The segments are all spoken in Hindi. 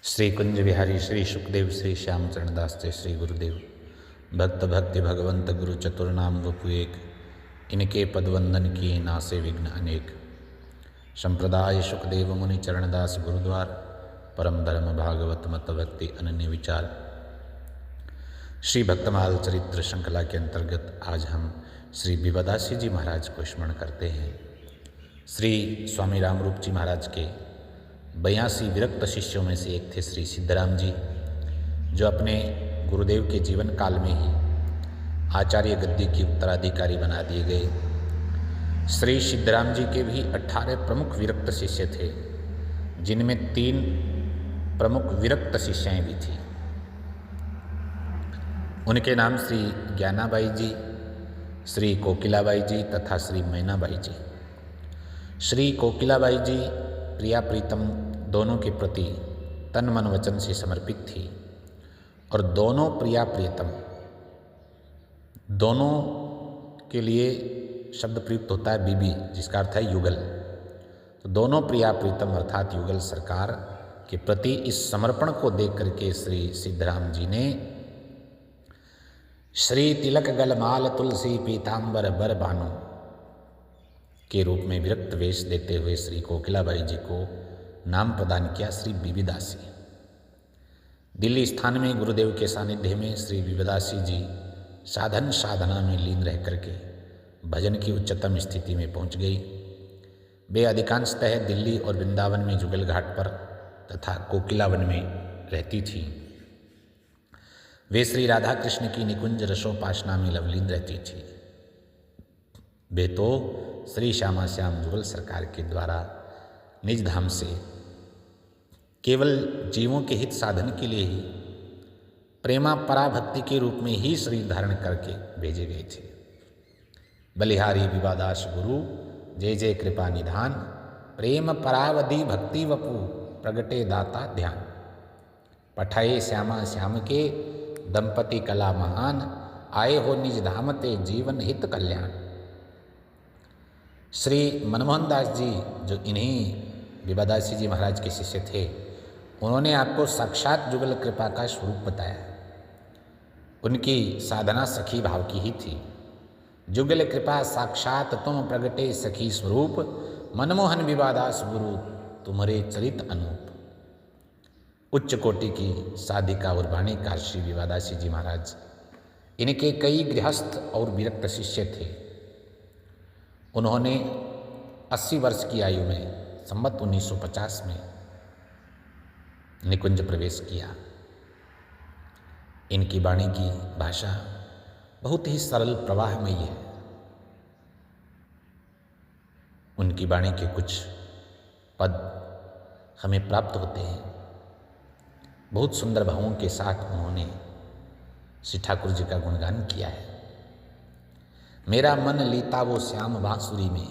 श्री कुंज बिहारी श्री सुखदेव श्री श्याम चरणदास ते श्री गुरुदेव भक्त भक्ति भगवंत गुरु चतुर्नाम वपु एक इनके पदवंदन किए नासे विघ्न अनेक। संप्रदाय सुखदेव मुनि चरणदास गुरुद्वार परम धर्म भागवत मत भक्ति अनन्य विचार। श्री भक्तमाल चरित्र श्रृंखला के अंतर्गत आज हम श्री विवादासी जी महाराज को स्मरण करते हैं। श्री स्वामी रामरूप जी महाराज के 82 विरक्त शिष्यों में से एक थे श्री सिद्धराम जी, जो अपने गुरुदेव के जीवन काल में ही आचार्य गद्दी के उत्तराधिकारी बना दिए गए। श्री सिद्धराम जी के भी 18 प्रमुख विरक्त शिष्य थे, जिनमें 3 प्रमुख विरक्त शिष्याएं भी थीं। उनके नाम श्री ज्ञानाबाई जी, श्री कोकिलाबाई जी तथा श्री मैनाबाई जी। श्री कोकिलाबाई जी प्रिया प्रीतम दोनों के प्रति तन मन वचन से समर्पित थी और दोनों प्रिया प्रीतम दोनों के लिए शब्द प्रयुक्त होता है बीबी, जिसका अर्थ है युगल। तो दोनों प्रिया प्रीतम अर्थात युगल सरकार के प्रति इस समर्पण को देख करके श्री सिद्धराम जी ने श्री तिलक गलमाल तुलसी पीताम्बर बर बानो के रूप में विरक्त वेश देते हुए श्री कोकिलाबाई जी को नाम प्रदान किया श्री विविदासी। दिल्ली स्थान में गुरुदेव के सानिध्य में श्री विविदासी जी साधन साधना में लीन रह करके भजन की उच्चतम स्थिति में पहुंच गई। वे अधिकांशतः दिल्ली और वृंदावन में जुगल घाट पर तथा कोकिलावन में रहती थीं। वे श्री राधा कृष्ण की निकुंज रसोपासना में लवलीन रहती थी। वे तो श्री श्यामा श्याम जुगल सरकार के द्वारा निज धाम से केवल जीवों के हित साधन के लिए ही प्रेमा पराभक्ति के रूप में ही शरीर धारण करके भेजे गए थे। बलिहारी विवादास गुरु जय जय कृपा निधान, प्रेम परावधि भक्ति वपु प्रगटे दाता ध्यान। पठाए श्यामा श्याम के दंपति कला महान, आए हो निज धाम ते जीवन हित कल्याण। श्री मनमोहन दास जी, जो इन्हीं विवादासी जी महाराज के शिष्य थे, उन्होंने आपको साक्षात जुगल कृपा का स्वरूप बताया। उनकी साधना सखी भाव की ही थी। जुगल कृपा साक्षात तुम प्रगटे सखी स्वरूप, मनमोहन विवादास गुरु तुम्हारे चरित अनूप। उच्च कोटि की साधिका और वाणीकार श्री विवादासी जी महाराज, इनके कई गृहस्थ और विरक्त शिष्य थे। उन्होंने 80 वर्ष की आयु में संवत 1950 में निकुंज प्रवेश किया। इनकी वाणी की भाषा बहुत ही सरल प्रवाहमयी है। उनकी वाणी के कुछ पद हमें प्राप्त होते हैं। बहुत सुंदर भावों के साथ उन्होंने श्री ठाकुर जी का गुणगान किया है। मेरा मन लीता वो श्याम बांसुरी में,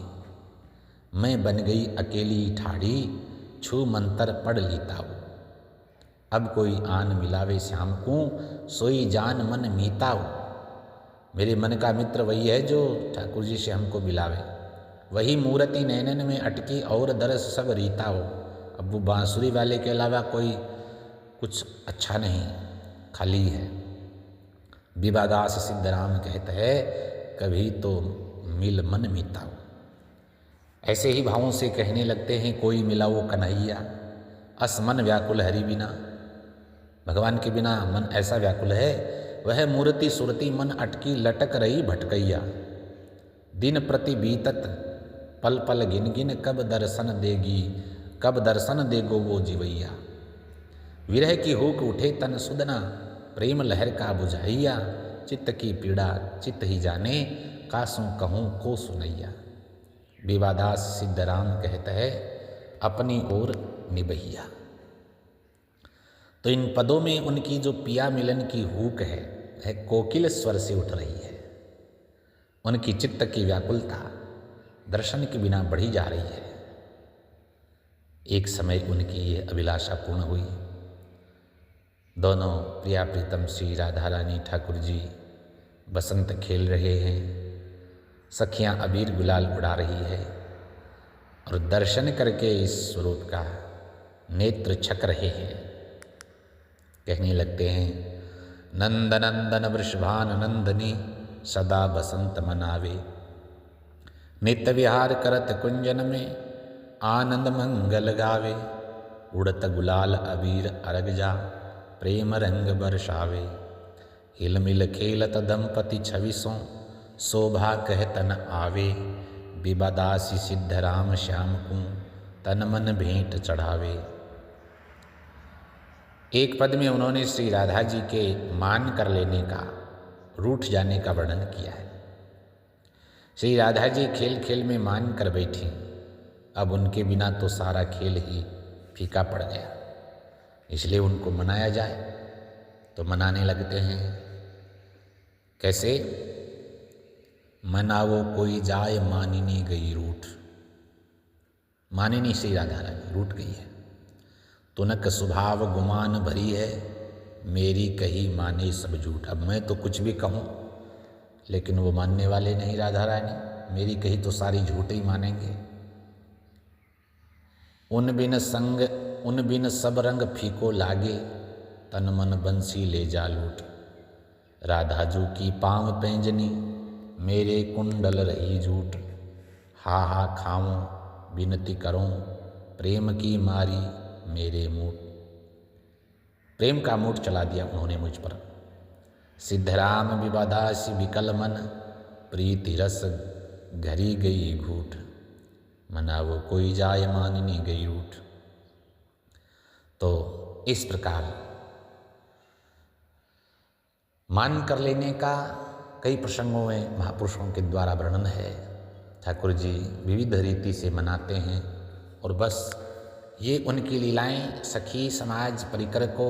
मैं बन गई अकेली ठाड़ी, छू मंतर पढ़ लीता वो। अब कोई आन मिलावे श्याम को, सोई जान मन मीता हो। मेरे मन का मित्र वही है जो ठाकुर जी से हमको मिलावे। वही मूर्ति नैनन में अटकी और दरस सब रीता हो। अब वो बांसुरी वाले के अलावा कोई कुछ अच्छा नहीं, खाली है। विवादास सिद्धराम कहते हैं, कभी तो मिल मन मीता हो। ऐसे ही भावों से कहने लगते हैं, कोई मिला वो कन्हैया, अस मन व्याकुल हरि बिना। भगवान के बिना मन ऐसा व्याकुल है, वह मूर्ति सुरति मन अटकी लटक रही भटकैया। दिन प्रति बीतत पल पल गिन गिन, कब दर्शन देगी, कब दर्शन देगो वो जीवैया। विरह की हुक उठे तन सुदना, प्रेम लहर का बुझाइया। चित्त की पीड़ा चित्त ही जाने, कासों कहूँ को सुनैया। विवादास सिद्धराम कहते हैं, अपनी ओर निभैया। तो इन पदों में उनकी जो पिया मिलन की हुक है, वह कोकिल स्वर से उठ रही है। उनकी चित्त की व्याकुलता दर्शन के बिना बढ़ी जा रही है। एक समय उनकी ये अभिलाषा पूर्ण हुई। दोनों प्रिया प्रीतम श्री राधा रानी ठाकुर जी बसंत खेल रहे हैं। सखियां अबीर गुलाल उड़ा रही है और दर्शन करके इस स्वरूप का नेत्र छक रहे हैं। कहने लगते हैं, नंद नंदन वृषभान नंदनी सदा बसंत मनावे, नित्य विहार करत कुंजन में आनंद मंगल गावे, उड़त गुलाल अबीर अरग जा प्रेम रंग बरसावे, हिल मिल खेलत दंपति छविसों शोभा कह तन आवे, विवादासी सिद्ध राम श्याम को तन मन भेंट चढ़ावे। एक पद में उन्होंने श्री राधा जी के मान कर लेने का, रूठ जाने का वर्णन किया है। श्री राधा जी खेल खेल में मान कर बैठी, अब उनके बिना तो सारा खेल ही फीका पड़ गया, इसलिए उनको मनाया जाए तो मनाने लगते हैं। कैसे? मनावो कोई जाए मानिनी गई रूठ, मानिनी श्री राधा रानी रूठ गई है। तुनक स्वभाव गुमान भरी है, मेरी कही माने सब झूठ। अब मैं तो कुछ भी कहूँ लेकिन वो मानने वाले नहीं राधा रानी, मेरी कही तो सारी झूठ ही मानेंगे। उन बिन सब रंग फीको लागे, तन मन बंसी ले जा लूट। राधा जू की पाँव पैंजनी, मेरे कुंडल रही झूठ। हा हा खाऊं विनती करूं, प्रेम की मारी मेरे मूठ। प्रेम का मूठ चला दिया उन्होंने मुझ पर। सिद्धराम विवादासी विकल मन, प्रीति रस घरी गई घूट। मना वो कोई जाय माननी गई रूठ। तो इस प्रकार मान कर लेने का कई प्रसंगों में महापुरुषों के द्वारा वर्णन है। ठाकुर जी विविध रीति से मनाते हैं और बस ये उनकी लीलाएं सखी समाज परिकर को,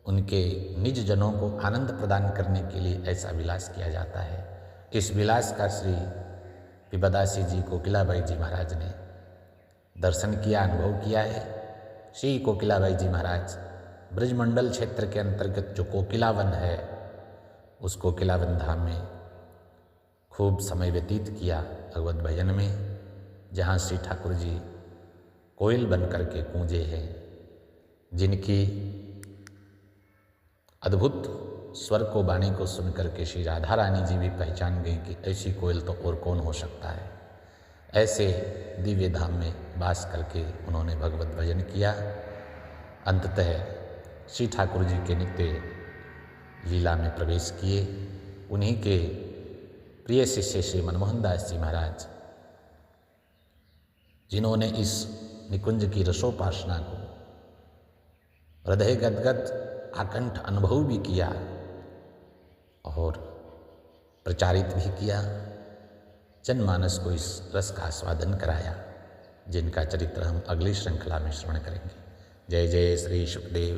उनके निज जनों को आनंद प्रदान करने के लिए ऐसा विलास किया जाता है। इस विलास का श्री विवादासी जी कोकिलाबाई जी महाराज ने दर्शन किया, अनुभव किया है। श्री कोकिलाबाई जी महाराज ब्रजमंडल क्षेत्र के अंतर्गत जो कोकिलावन है, उस कोकिलावन धाम में खूब समय व्यतीत किया भगवत भजन में, जहाँ श्री ठाकुर जी कोयल बन करके गूंजे हैं, जिनकी अद्भुत स्वर को, वाणी को सुन करके श्री राधा रानी जी भी पहचान गई कि ऐसी कोयल तो और कौन हो सकता है। ऐसे दिव्य धाम में वास करके उन्होंने भगवत भजन किया। अंततः श्री ठाकुर जी के नित्य लीला में प्रवेश किए। उन्हीं के प्रिय शिष्य श्री मनमोहन दास जी महाराज, जिन्होंने इस निकुंज की रसोपासना को हृदय गदगद आकंठ अनुभव भी किया और प्रचारित भी किया, जनमानस को इस रस का आस्वादन कराया, जिनका चरित्र हम अगली श्रृंखला में श्रवण करेंगे। जय जय श्री सुखदेव।